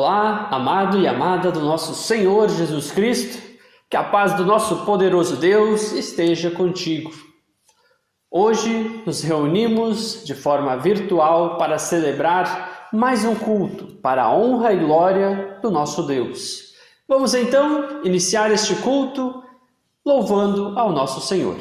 Olá, amado e amada do nosso Senhor Jesus Cristo, que a paz do nosso poderoso Deus esteja contigo. Hoje nos reunimos de forma virtual para celebrar mais um culto para a honra e glória do nosso Deus. Vamos então iniciar este culto louvando ao nosso Senhor.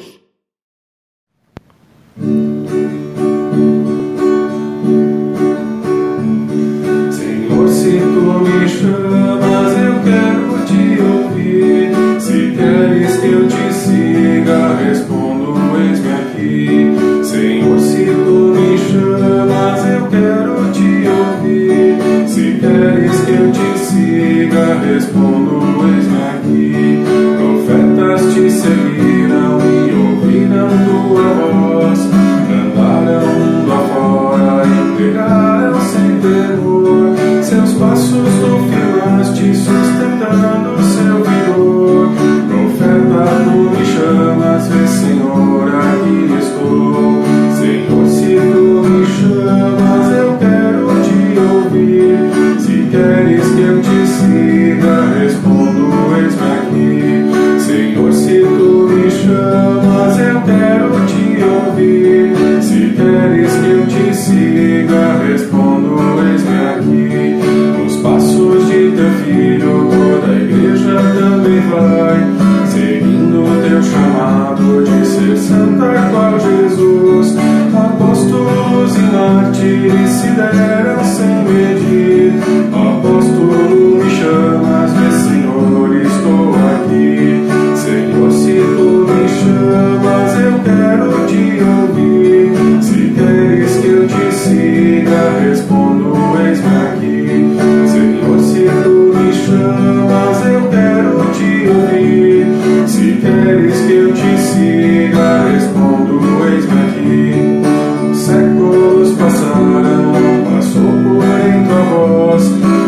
Se tu me chamas, eu quero te ouvir. Se queres que eu te siga, respondo, eis-me aqui. Senhor, se tu me chamas, eu quero te ouvir. Se queres que eu te siga, respondo, eis-me aqui. Profetas te seguirão e ouvirão tua voz. Andarão mundo afora e pregarão sem temor. Seus passos tu firmaste, sustentando seu vigor. Profeta, tu me chamas, vê, Senhor, aqui estou. Senhor, se tu me chamas, eu quero te ouvir. Se queres que eu te siga, respondo, eis-me aqui. Senhor, se tu me chamas, eu quero te ouvir. Se queres que eu te siga, respondo, eis-me aqui. Nos passos de teu filho, toda a igreja também vai, seguindo teu chamado de ser santa qual Jesus. Apóstolos e mártires se deram sem medir. Apóstolo, me chamas, vê, Senhor, estou aqui. Senhor, se tu me chamas, eu quero te ouvir. Se queres que eu te siga, respondo, eis-me aqui. Senhor, se tu me chamas, eu quero te ouvir. Se queres que eu te siga, respondo, eis-me aqui. Os séculos passaram, passou porém tua voz,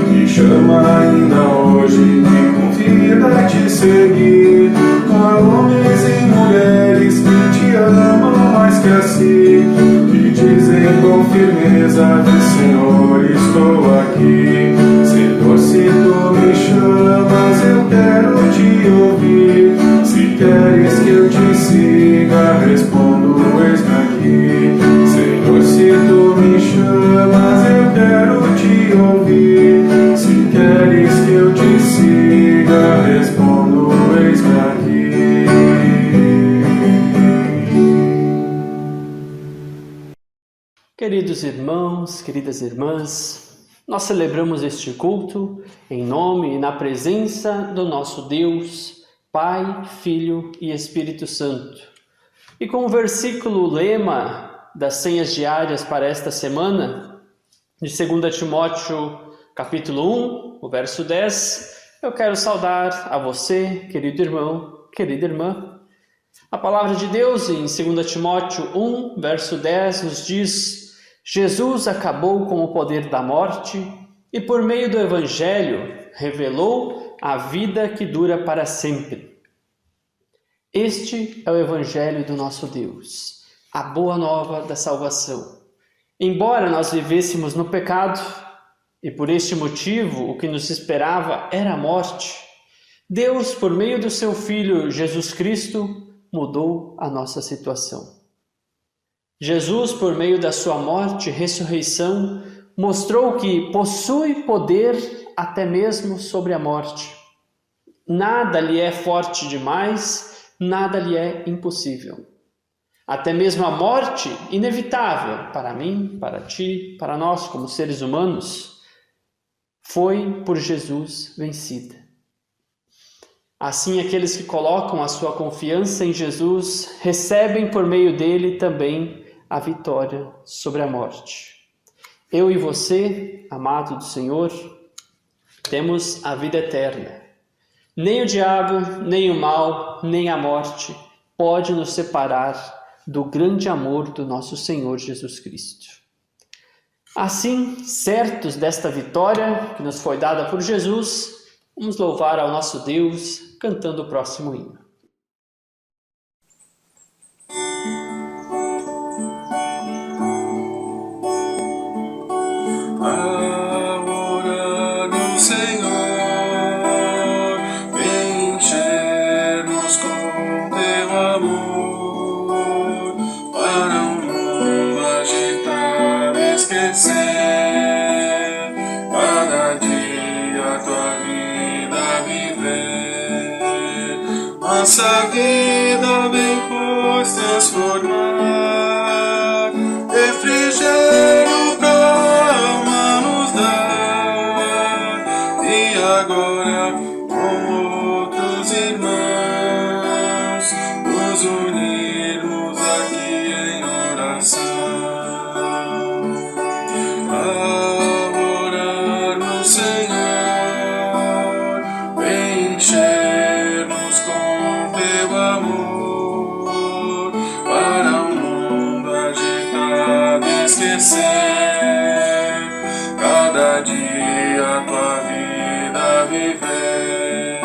me chama ainda hoje, me convida a te seguir. Há homens e mulheres que te amam mais que assim, que dizem com firmeza, vê, Senhor, estou aqui. Senhor, se tu me chamas, eu quero te ouvir. Se queres que eu te siga, respondo, eis-me aqui. Senhor, se tu me chamas, eu quero te ouvir. Se queres que eu te siga, respondo, eis-me aqui. Queridos irmãos, queridas irmãs, nós celebramos este culto em nome e na presença do nosso Deus, Pai, Filho e Espírito Santo. E com o versículo lema das senhas diárias para esta semana, de 2 Timóteo, capítulo 1, o verso 10, eu quero saudar a você, querido irmão, querida irmã. A palavra de Deus em 2 Timóteo 1, verso 10, nos diz: Jesus acabou com o poder da morte e por meio do Evangelho revelou a vida que dura para sempre. Este é o Evangelho do nosso Deus, a boa nova da salvação. Embora nós vivêssemos no pecado e por este motivo o que nos esperava era a morte, Deus, por meio do seu Filho Jesus Cristo, mudou a nossa situação. Jesus, por meio da sua morte e ressurreição, mostrou que possui poder até mesmo sobre a morte. Nada lhe é forte demais, nada lhe é impossível. Até mesmo a morte, inevitável para mim, para ti, para nós como seres humanos, foi por Jesus vencida. Assim, aqueles que colocam a sua confiança em Jesus recebem por meio dele também a vitória sobre a morte. Eu e você, amado do Senhor, temos a vida eterna. Nem o diabo, nem o mal, nem a morte pode nos separar do grande amor do nosso Senhor Jesus Cristo. Assim, certos desta vitória que nos foi dada por Jesus, vamos louvar ao nosso Deus cantando o próximo hino. A hora do Nossa vida vem pois transformar, refrigério pra alma nos dar, e agora com outros irmãos nos unirmos aqui em oração, a orar no Senhor, vem encher-nos com teu amor, para o mundo agitado esquecer, cada dia a tua vida viver.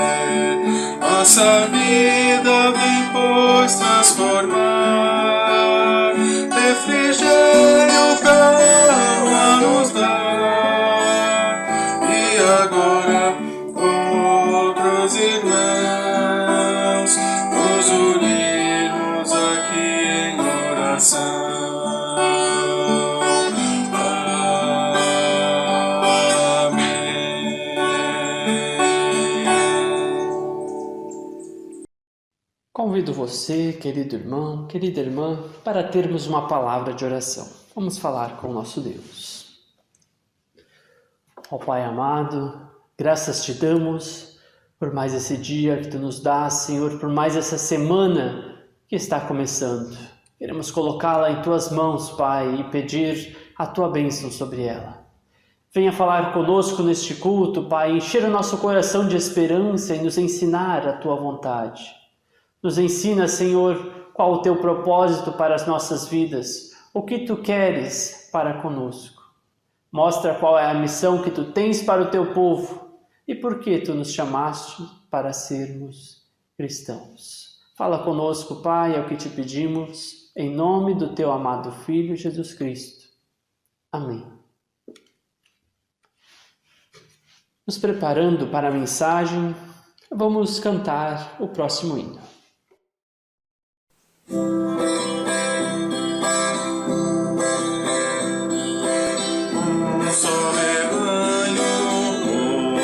Nossa vida vem pois transformar, refrigério pra alma nos dar, e agora com outros irmãos nos unirmos aqui em oração. Convido você, querido irmão, querida irmã, para termos uma palavra de oração. Vamos falar com o nosso Deus. Ó Pai amado, graças te damos por mais esse dia que tu nos dá, Senhor, por mais essa semana que está começando. Queremos colocá-la em tuas mãos, Pai, e pedir a tua bênção sobre ela. Venha falar conosco neste culto, Pai, encher o nosso coração de esperança e nos ensinar a tua vontade. Nos ensina, Senhor, qual o teu propósito para as nossas vidas, o que tu queres para conosco. Mostra qual é a missão que tu tens para o teu povo e por que tu nos chamaste para sermos cristãos. Fala conosco, Pai, é o que te pedimos, em nome do teu amado Filho, Jesus Cristo. Amém. Nos preparando para a mensagem, vamos cantar o próximo hino. Só rebanho,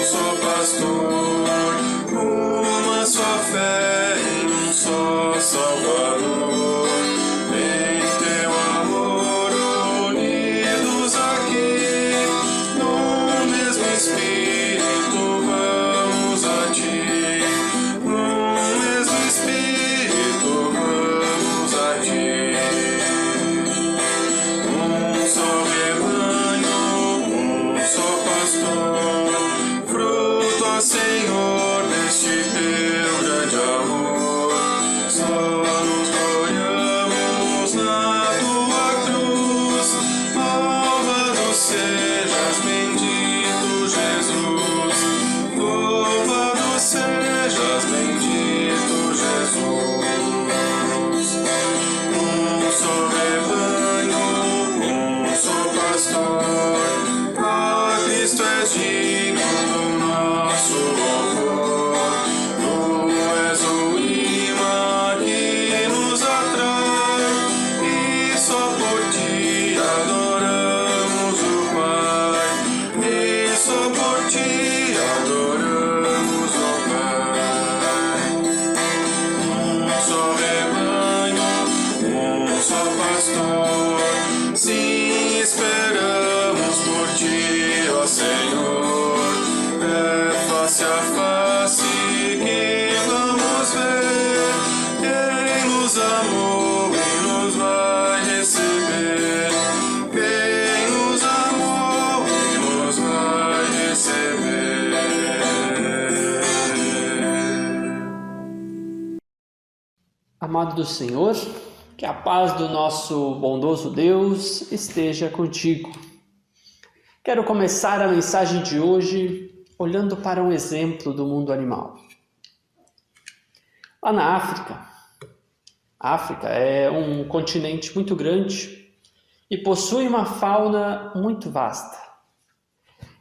só pastor, uma só fé em só Salvador. Em teu amor unidos aqui, no mesmo Espírito vamos a ti, no mesmo Espírito vamos a ti. Só rebanho, só pastor, fruto, ó Senhor, deste teu grande amor. Só nos gloriamos na tua cruz. Louvado sejas, bendito Jesus. Louvado sejas, bendito Jesus. Só rebanho, só pastor, ó Cristo és digno do nosso louvor. Tu és o imã que nos atrai, e só por ti adoramos o Pai, e só por ti adoramos o Pai. Só rebanho, só pastor, sim, esperamos por ti, ó Senhor. É face a face que vamos ver quem nos amou e nos vai receber. Quem nos amou e nos vai receber. Amado do Senhor, que a paz do nosso bondoso Deus esteja contigo. Quero começar a mensagem de hoje olhando para um exemplo do mundo animal. Lá na África, a África é um continente muito grande e possui uma fauna muito vasta.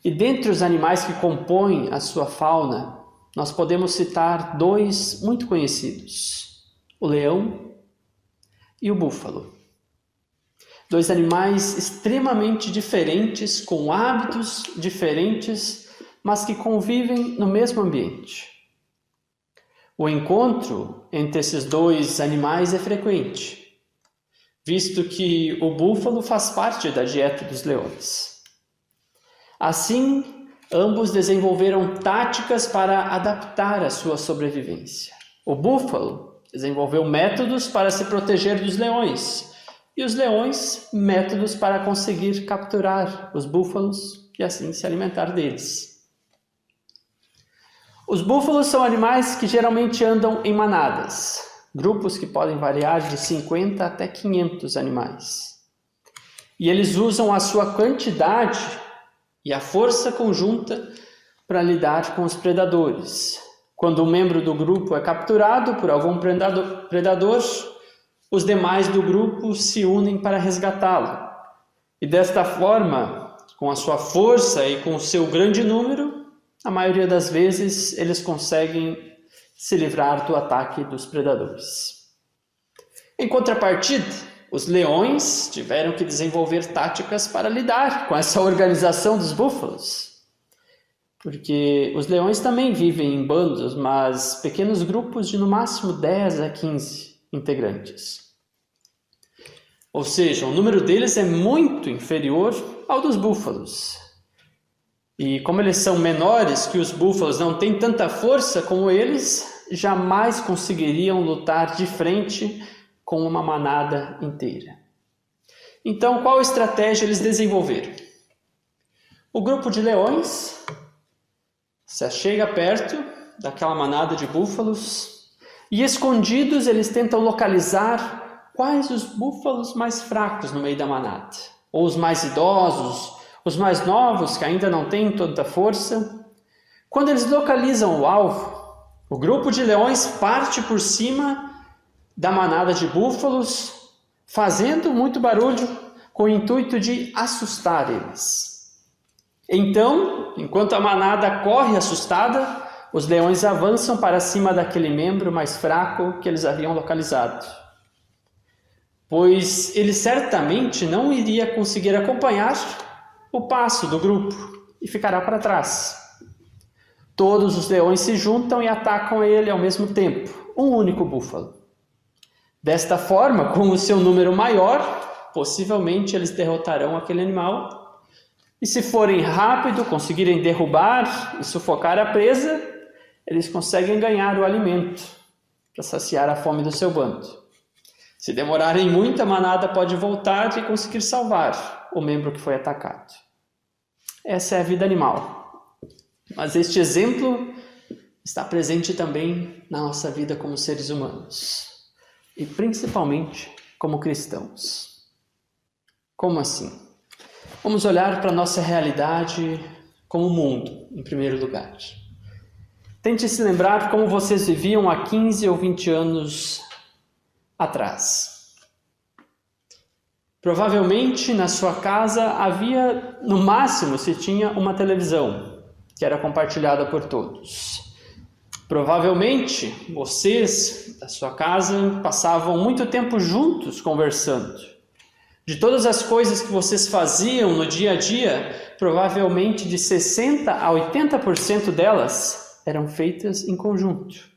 E dentre os animais que compõem a sua fauna, nós podemos citar dois muito conhecidos: o leão e o búfalo. Dois animais extremamente diferentes, com hábitos diferentes, mas que convivem no mesmo ambiente. O encontro entre esses dois animais é frequente, visto que o búfalo faz parte da dieta dos leões. Assim, ambos desenvolveram táticas para adaptar a sua sobrevivência. O búfalo desenvolveu métodos para se proteger dos leões, e os leões, métodos para conseguir capturar os búfalos e assim se alimentar deles. Os búfalos são animais que geralmente andam em manadas, grupos que podem variar de 50 até 500 animais. E eles usam a sua quantidade e a força conjunta para lidar com os predadores. Quando um membro do grupo é capturado por algum predador, os demais do grupo se unem para resgatá-lo. E desta forma, com a sua força e com o seu grande número, a maioria das vezes eles conseguem se livrar do ataque dos predadores. Em contrapartida, os leões tiveram que desenvolver táticas para lidar com essa organização dos búfalos. Porque os leões também vivem em bandos, mas pequenos grupos de no máximo 10 a 15 integrantes. Ou seja, o número deles é muito inferior ao dos búfalos. E como eles são menores que os búfalos, não têm tanta força como eles, jamais conseguiriam lutar de frente com uma manada inteira. Então, qual estratégia eles desenvolveram? O grupo de leões se achega perto daquela manada de búfalos e, escondidos, eles tentam localizar quais os búfalos mais fracos no meio da manada, ou os mais idosos, os mais novos que ainda não têm tanta força. Quando eles localizam o alvo, o grupo de leões parte por cima da manada de búfalos, fazendo muito barulho com o intuito de assustar eles. Então, enquanto a manada corre assustada, os leões avançam para cima daquele membro mais fraco que eles haviam localizado, pois ele certamente não iria conseguir acompanhar o passo do grupo e ficará para trás. Todos os leões se juntam e atacam ele ao mesmo tempo, um único búfalo. Desta forma, com o seu número maior, possivelmente eles derrotarão aquele animal. E se forem rápido, conseguirem derrubar e sufocar a presa, eles conseguem ganhar o alimento para saciar a fome do seu bando. Se demorarem muito, a manada pode voltar e conseguir salvar o membro que foi atacado. Essa é a vida animal. Mas este exemplo está presente também na nossa vida como seres humanos. E principalmente como cristãos. Como assim? Vamos olhar para a nossa realidade como mundo, em primeiro lugar. Tente se lembrar como vocês viviam há 15 ou 20 anos atrás. Provavelmente na sua casa havia, no máximo, se tinha uma televisão, que era compartilhada por todos. Provavelmente vocês, da sua casa, passavam muito tempo juntos conversando. De todas as coisas que vocês faziam no dia a dia, provavelmente de 60% a 80% delas eram feitas em conjunto.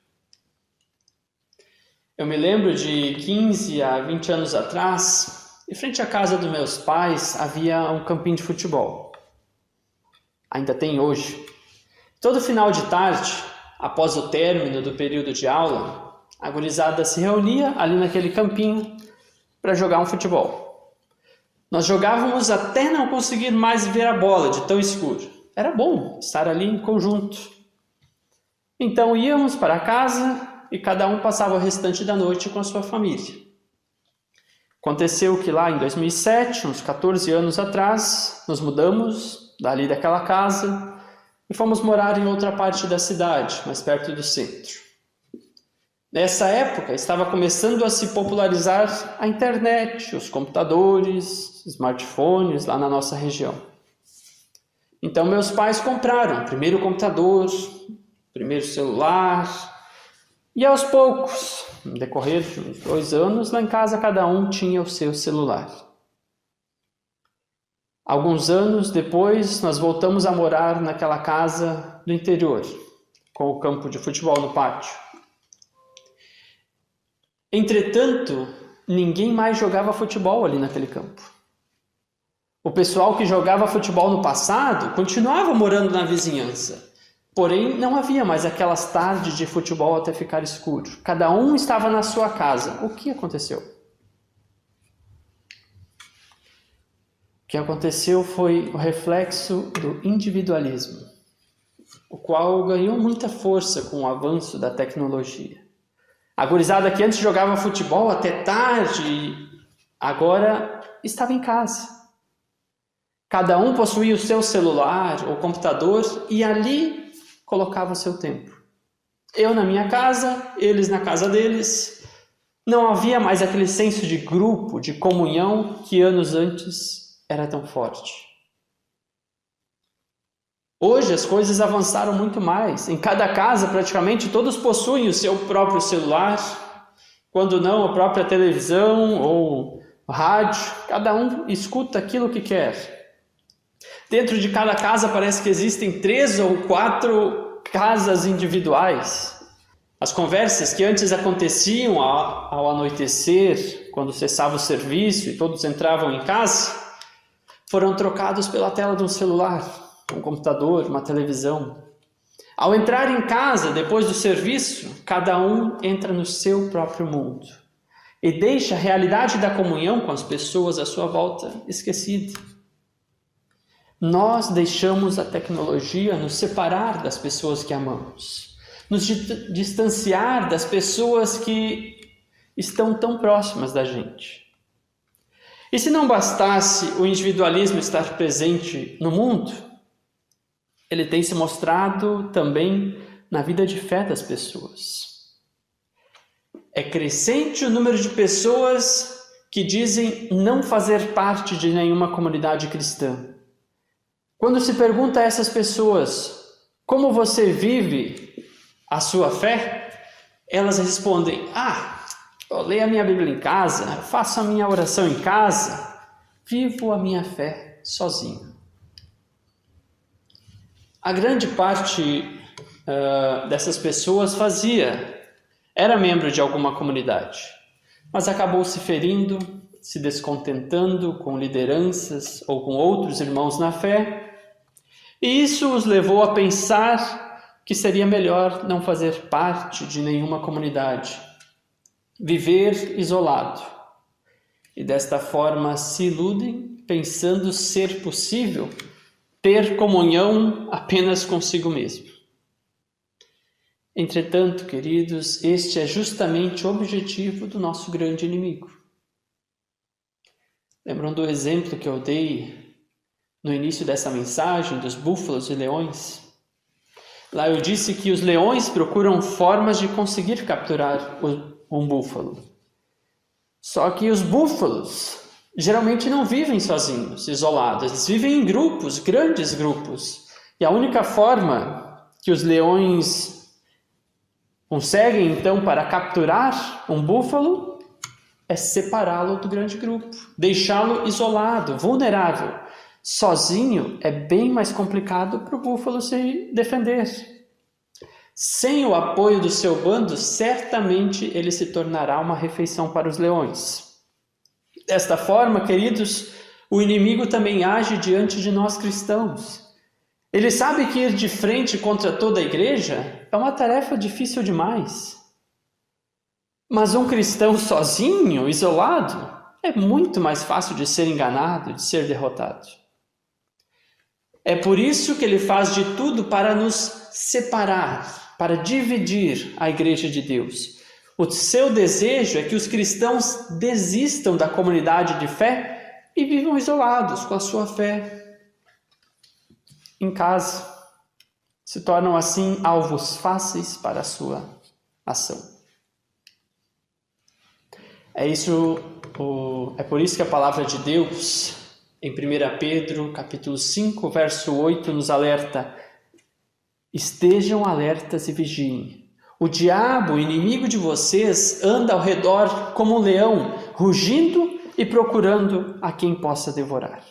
Eu me lembro de 15 a 20 anos atrás, em frente à casa dos meus pais, havia um campinho de futebol. Ainda tem hoje. Todo final de tarde, após o término do período de aula, a gurizada se reunia ali naquele campinho para jogar um futebol. Nós jogávamos até não conseguir mais ver a bola de tão escuro. Era bom estar ali em conjunto. Então íamos para casa e cada um passava o restante da noite com a sua família. Aconteceu que lá em 2007, uns 14 anos atrás, nos mudamos dali daquela casa e fomos morar em outra parte da cidade, mais perto do centro. Nessa época, estava começando a se popularizar a internet, os computadores, smartphones lá na nossa região. Então, meus pais compraram o primeiro computador, o primeiro celular, e aos poucos, no decorrer de uns 2 anos, lá em casa cada um tinha o seu celular. Alguns anos depois, nós voltamos a morar naquela casa do interior, com o campo de futebol no pátio. Entretanto, ninguém mais jogava futebol ali naquele campo. O pessoal que jogava futebol no passado continuava morando na vizinhança. Porém, não havia mais aquelas tardes de futebol até ficar escuro. Cada um estava na sua casa. O que aconteceu? O que aconteceu foi o reflexo do individualismo, o qual ganhou muita força com o avanço da tecnologia. A gurizada que antes jogava futebol até tarde, agora estava em casa. Cada um possuía o seu celular ou computador e ali colocava o seu tempo. Eu na minha casa, eles na casa deles. Não havia mais aquele senso de grupo, de comunhão que anos antes era tão forte. Hoje as coisas avançaram muito mais. Em cada casa, praticamente, todos possuem o seu próprio celular, quando não, a própria televisão ou rádio. Cada um escuta aquilo que quer. Dentro de cada casa parece que existem 3 ou 4 casas individuais. As conversas que antes aconteciam ao anoitecer, quando cessava o serviço e todos entravam em casa, foram trocados pela tela de um celular, um computador, uma televisão. Ao entrar em casa, depois do serviço, cada um entra no seu próprio mundo e deixa a realidade da comunhão com as pessoas à sua volta esquecida. Nós deixamos a tecnologia nos separar das pessoas que amamos, nos distanciar das pessoas que estão tão próximas da gente. E se não bastasse o individualismo estar presente no mundo, ele tem se mostrado também na vida de fé das pessoas. É crescente o número de pessoas que dizem não fazer parte de nenhuma comunidade cristã. Quando se pergunta a essas pessoas como você vive a sua fé, elas respondem: eu leio a minha Bíblia em casa, faço a minha oração em casa, vivo a minha fé sozinho. A grande parte dessas pessoas era membro de alguma comunidade, mas acabou se ferindo, se descontentando com lideranças ou com outros irmãos na fé, e isso os levou a pensar que seria melhor não fazer parte de nenhuma comunidade, viver isolado. E desta forma se iludem, pensando ser possível ter comunhão apenas consigo mesmo. Entretanto, queridos, este é justamente o objetivo do nosso grande inimigo. Lembram do exemplo que eu dei no início dessa mensagem dos búfalos e leões? Lá eu disse que os leões procuram formas de conseguir capturar um búfalo. Só que os búfalos geralmente não vivem sozinhos, isolados. Eles vivem em grupos, grandes grupos. E a única forma que os leões conseguem, então, para capturar um búfalo é separá-lo do grande grupo, deixá-lo isolado, vulnerável. Sozinho é bem mais complicado para o búfalo se defender. Sem o apoio do seu bando, certamente ele se tornará uma refeição para os leões. Desta forma, queridos, o inimigo também age diante de nós cristãos. Ele sabe que ir de frente contra toda a igreja é uma tarefa difícil demais. Mas um cristão sozinho, isolado, é muito mais fácil de ser enganado, de ser derrotado. É por isso que ele faz de tudo para nos separar, para dividir a igreja de Deus. O seu desejo é que os cristãos desistam da comunidade de fé e vivam isolados com a sua fé em casa. Se tornam assim alvos fáceis para a sua ação. É por isso que a palavra de Deus, em 1 Pedro, capítulo 5, verso 8, nos alerta: estejam alertas e vigiem. O diabo, o inimigo de vocês, anda ao redor como um leão, rugindo e procurando a quem possa devorar.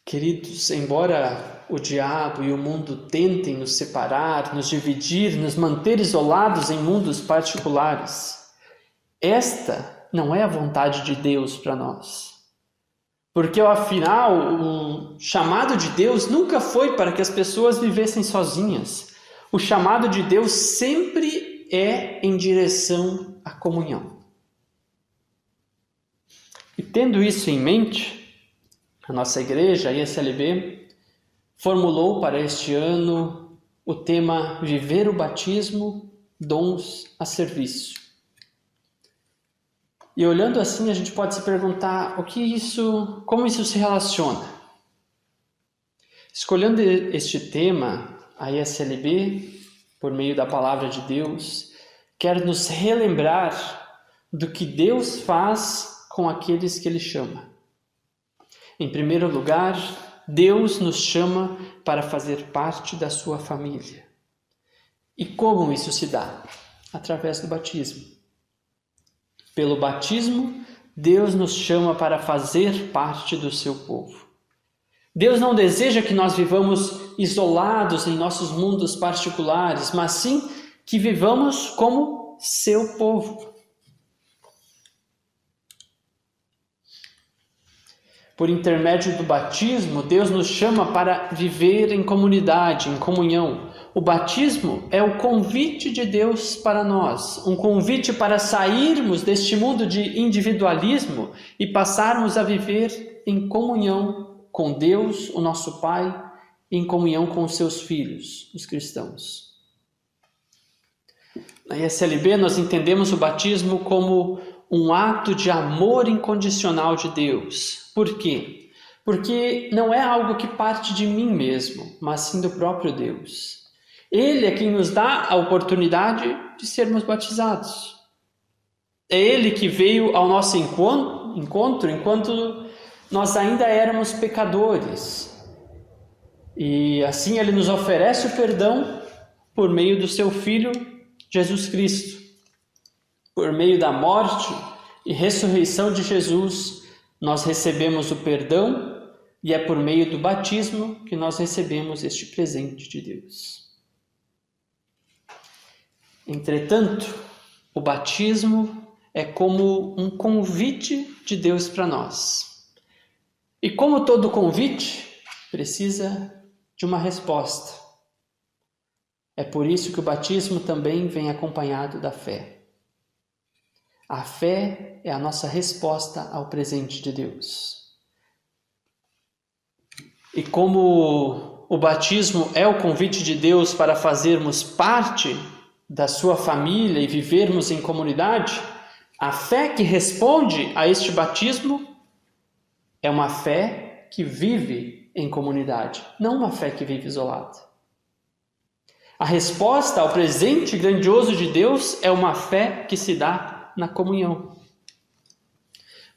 Queridos, embora o diabo e o mundo tentem nos separar, nos dividir, nos manter isolados em mundos particulares, esta não é a vontade de Deus para nós. Porque, afinal, o chamado de Deus nunca foi para que as pessoas vivessem sozinhas. O chamado de Deus sempre é em direção à comunhão. E tendo isso em mente, a nossa igreja, a ISLB, formulou para este ano o tema Viver o Batismo, Dons a Serviço. E olhando assim, a gente pode se perguntar como isso se relaciona. Escolhendo este tema, a ISLB, por meio da Palavra de Deus, quer nos relembrar do que Deus faz com aqueles que Ele chama. Em primeiro lugar, Deus nos chama para fazer parte da sua família. E como isso se dá? Através do batismo. Pelo batismo, Deus nos chama para fazer parte do seu povo. Deus não deseja que nós vivamos isolados em nossos mundos particulares, mas sim que vivamos como seu povo. Por intermédio do batismo, Deus nos chama para viver em comunidade, em comunhão. O batismo é o convite de Deus para nós, um convite para sairmos deste mundo de individualismo e passarmos a viver em comunhão com Deus, o nosso Pai, e em comunhão com os seus filhos, os cristãos. Na ISLB, nós entendemos o batismo como um ato de amor incondicional de Deus. Por quê? Porque não é algo que parte de mim mesmo, mas sim do próprio Deus. Ele é quem nos dá a oportunidade de sermos batizados. É Ele que veio ao nosso encontro enquanto nós ainda éramos pecadores. E assim Ele nos oferece o perdão por meio do seu Filho, Jesus Cristo. Por meio da morte e ressurreição de Jesus, nós recebemos o perdão e é por meio do batismo que nós recebemos este presente de Deus. Entretanto, o batismo é como um convite de Deus para nós. E como todo convite, precisa de uma resposta. É por isso que o batismo também vem acompanhado da fé. A fé é a nossa resposta ao presente de Deus. E como o batismo é o convite de Deus para fazermos parte da sua família e vivermos em comunidade, a fé que responde a este batismo é uma fé que vive em comunidade, não uma fé que vive isolada. A resposta ao presente grandioso de Deus é uma fé que se dá na comunhão.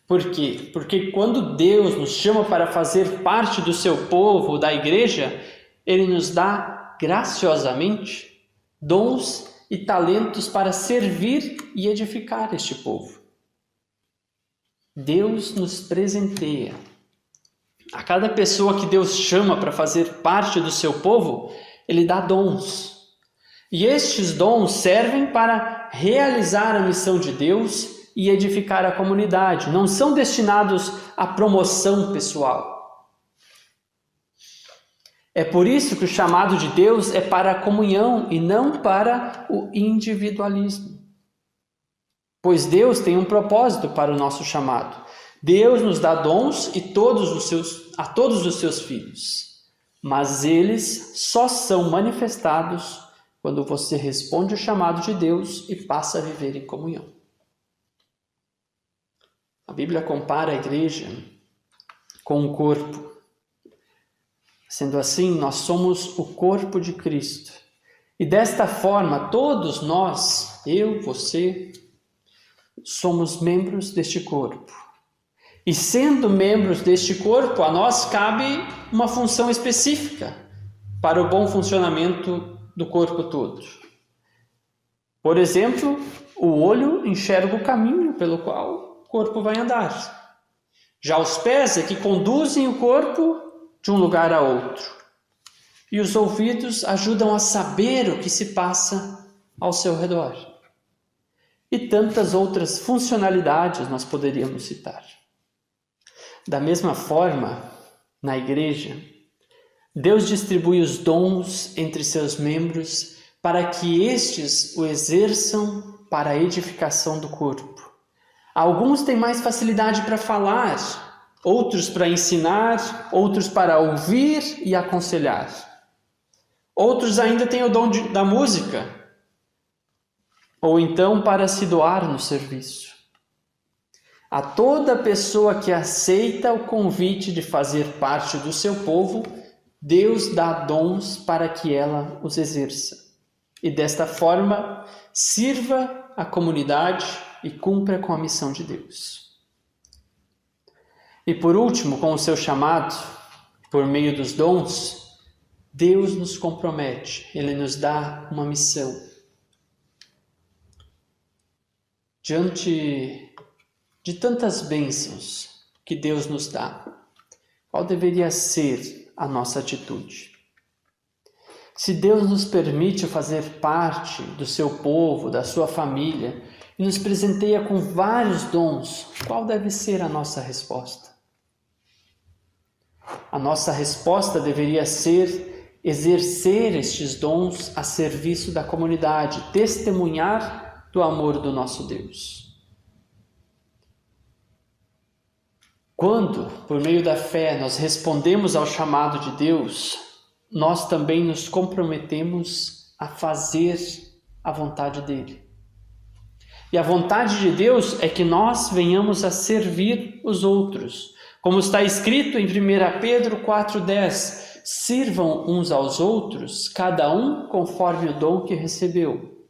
Por quê? Porque quando Deus nos chama para fazer parte do seu povo, da igreja, Ele nos dá graciosamente dons e talentos para servir e edificar este povo. Deus nos presenteia. A cada pessoa que Deus chama para fazer parte do seu povo, Ele dá dons. E estes dons servem para realizar a missão de Deus e edificar a comunidade. Não são destinados à promoção pessoal. É por isso que o chamado de Deus é para a comunhão e não para o individualismo. Pois Deus tem um propósito para o nosso chamado. Deus nos dá dons a todos os seus filhos. Mas eles só são manifestados quando você responde ao chamado de Deus e passa a viver em comunhão. A Bíblia compara a igreja com um corpo. Sendo assim, nós somos o corpo de Cristo. E desta forma, todos nós, eu, você, somos membros deste corpo. E sendo membros deste corpo, a nós cabe uma função específica para o bom funcionamento do corpo todo. Por exemplo, o olho enxerga o caminho pelo qual o corpo vai andar. Já os pés é que conduzem o corpo de um lugar a outro. E os ouvidos ajudam a saber o que se passa ao seu redor. E tantas outras funcionalidades nós poderíamos citar. Da mesma forma, na igreja, Deus distribui os dons entre seus membros para que estes o exerçam para a edificação do corpo. Alguns têm mais facilidade para falar, outros para ensinar, outros para ouvir e aconselhar. Outros ainda têm o dom da música, ou então para se doar no serviço. A toda pessoa que aceita o convite de fazer parte do seu povo, Deus dá dons para que ela os exerça. E desta forma, sirva a comunidade e cumpra com a missão de Deus. E por último, com o seu chamado, por meio dos dons, Deus nos compromete, Ele nos dá uma missão. Diante de tantas bênçãos que Deus nos dá, qual deveria ser a nossa atitude? Se Deus nos permite fazer parte do seu povo, da sua família, e nos presenteia com vários dons, qual deve ser a nossa resposta? A nossa resposta deveria ser exercer estes dons a serviço da comunidade, testemunhar do amor do nosso Deus. Quando, por meio da fé, nós respondemos ao chamado de Deus, nós também nos comprometemos a fazer a vontade dele. E a vontade de Deus é que nós venhamos a servir os outros. Como está escrito em 1 Pedro 4,10, sirvam uns aos outros, cada um conforme o dom que recebeu,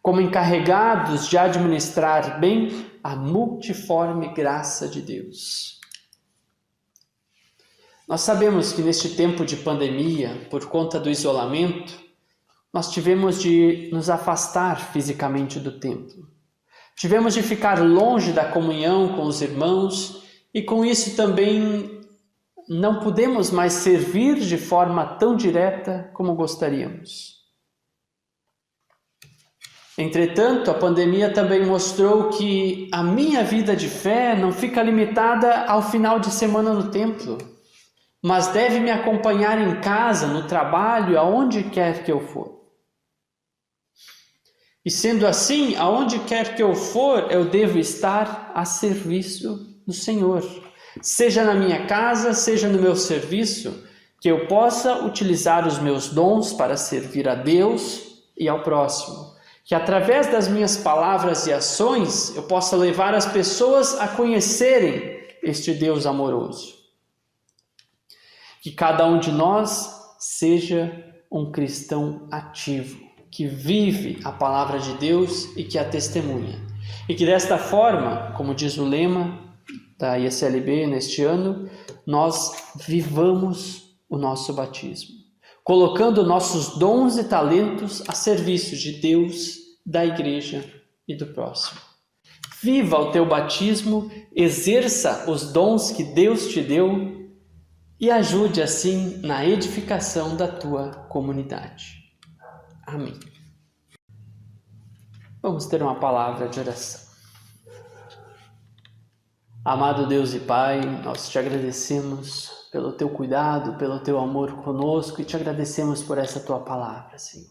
como encarregados de administrar bem a multiforme graça de Deus. Nós sabemos que neste tempo de pandemia, por conta do isolamento, nós tivemos de nos afastar fisicamente do templo. Tivemos de ficar longe da comunhão com os irmãos e com isso também não pudemos mais servir de forma tão direta como gostaríamos. Entretanto, a pandemia também mostrou que a minha vida de fé não fica limitada ao final de semana no templo, mas deve me acompanhar em casa, no trabalho, aonde quer que eu for. E sendo assim, aonde quer que eu for, eu devo estar a serviço do Senhor. Seja na minha casa, seja no meu serviço, que eu possa utilizar os meus dons para servir a Deus e ao próximo. Que através das minhas palavras e ações, eu possa levar as pessoas a conhecerem este Deus amoroso. Que cada um de nós seja um cristão ativo, que vive a palavra de Deus e que a testemunha. E que desta forma, como diz o lema da ISLB neste ano, nós vivamos o nosso batismo, colocando nossos dons e talentos a serviço de Deus, da igreja e do próximo. Viva o teu batismo, exerça os dons que Deus te deu e ajude assim na edificação da tua comunidade. Amém. Vamos ter uma palavra de oração. Amado Deus e Pai, nós te agradecemos pelo teu cuidado, pelo teu amor conosco e te agradecemos por essa tua palavra, Senhor.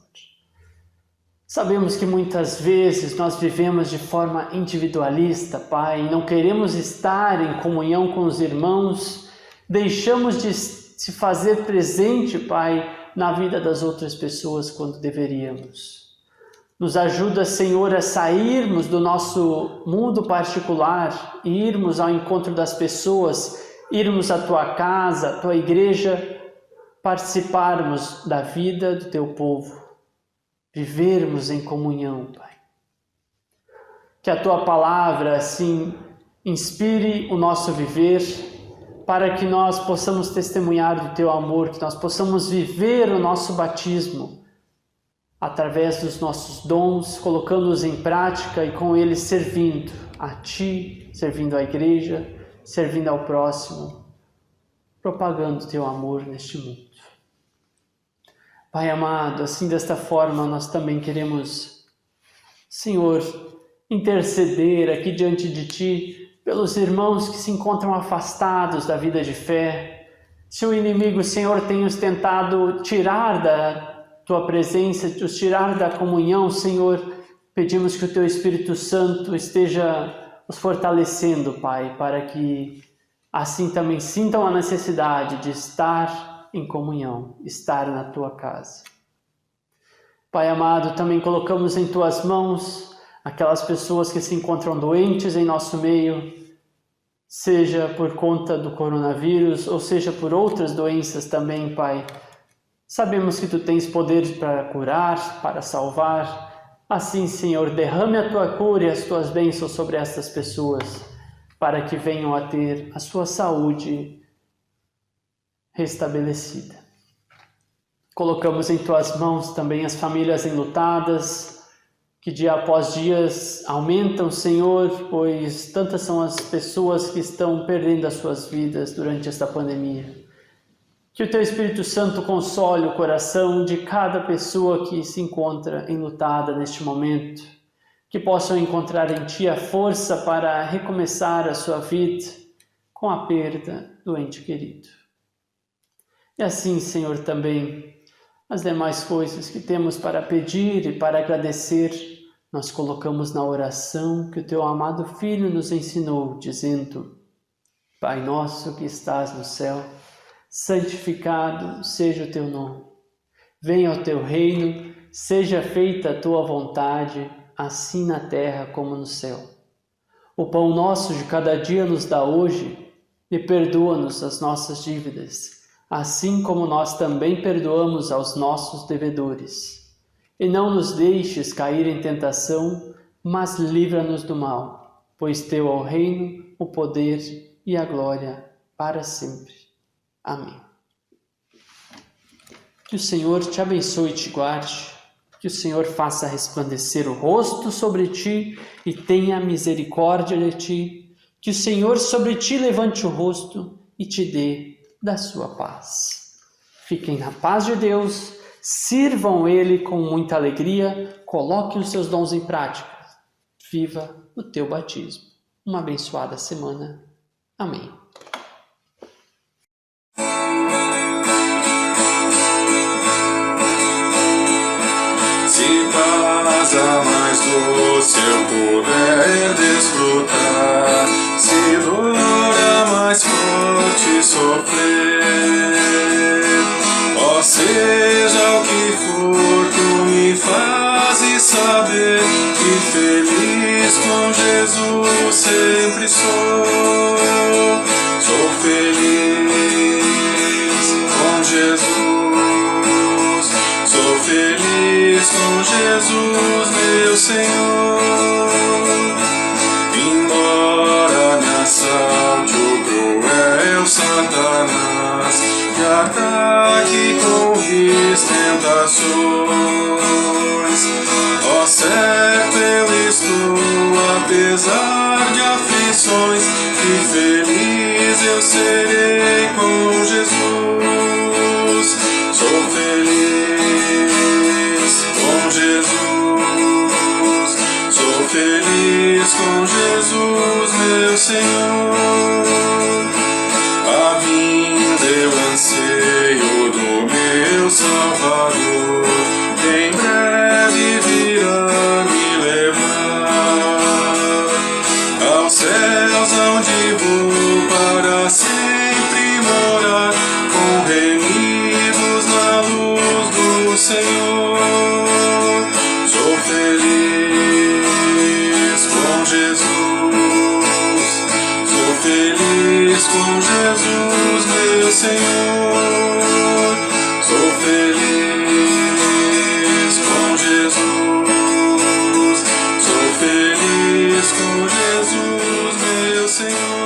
Sabemos que muitas vezes nós vivemos de forma individualista, Pai, e não queremos estar em comunhão com os irmãos, deixamos de se fazer presente, Pai, na vida das outras pessoas quando deveríamos. Nos ajuda, Senhor, a sairmos do nosso mundo particular e irmos ao encontro das pessoas, irmos à tua casa, à tua igreja, participarmos da vida do teu povo, vivermos em comunhão, Pai. Que a tua palavra, assim, inspire o nosso viver, para que nós possamos testemunhar do teu amor, que nós possamos viver o nosso batismo através dos nossos dons, colocando-os em prática e com eles servindo a Ti, servindo à igreja, servindo ao próximo, propagando teu amor neste mundo. Pai amado, assim desta forma nós também queremos, Senhor, interceder aqui diante de Ti pelos irmãos que se encontram afastados da vida de fé. Se o inimigo, Senhor, tem os tentado tirar da Tua presença, os tirar da comunhão, Senhor, pedimos que o Teu Espírito Santo esteja os fortalecendo, Pai, para que assim também sintam a necessidade de estar em comunhão, estar na Tua casa. Pai amado, também colocamos em Tuas mãos aquelas pessoas que se encontram doentes em nosso meio, seja por conta do coronavírus ou seja por outras doenças também, Pai. Sabemos que Tu tens poder para curar, para salvar. Assim, Senhor, derrame a Tua cura e as Tuas bênçãos sobre estas pessoas, para que venham a ter a sua saúde restabelecida. Colocamos em Tuas mãos também as famílias enlutadas, que dia após dia aumentam, Senhor, pois tantas são as pessoas que estão perdendo as suas vidas durante esta pandemia. Que o Teu Espírito Santo console o coração de cada pessoa que se encontra enlutada neste momento, que possam encontrar em Ti a força para recomeçar a sua vida com a perda do ente querido. E assim, Senhor, também as demais coisas que temos para pedir e para agradecer, nós colocamos na oração que o Teu amado Filho nos ensinou, dizendo: Pai nosso que estás no céu, santificado seja o Teu nome. Venha o Teu reino, seja feita a Tua vontade, assim na terra como no céu. O pão nosso de cada dia nos dá hoje, e perdoa-nos as nossas dívidas, assim como nós também perdoamos aos nossos devedores. E não nos deixes cair em tentação, mas livra-nos do mal, pois Teu é o reino, o poder e a glória para sempre. Amém. Que o Senhor te abençoe e te guarde, que o Senhor faça resplandecer o rosto sobre ti e tenha misericórdia de ti, que o Senhor sobre ti levante o rosto e te dê da sua paz. Fiquem na paz de Deus, sirvam Ele com muita alegria, coloquem os seus dons em prática. Viva o teu batismo. Uma abençoada semana. Amém. Se paz a mais doce eu puder desfrutar, se dor a mais forte sofrer, ó seja o que for, Tu me fazes saber que feliz com Jesus sempre sou. Sou feliz com Jesus, sou feliz com Jesus, meu Senhor. Embora me assalte o cruel Satanás e ataque com vis tentações, ó certo eu estou, apesar de aflições, que feliz eu serei com Jesus. Sou feliz com Jesus, sou feliz com Jesus, meu Senhor. A vinda eu anseio do meu Salvador, em breve virá me levar aos céus onde vou para sempre morar, com remidos na luz do Senhor. Sou feliz com Jesus, sou feliz com Jesus, meu Senhor. Sou feliz com Jesus, sou feliz com Jesus, meu Senhor.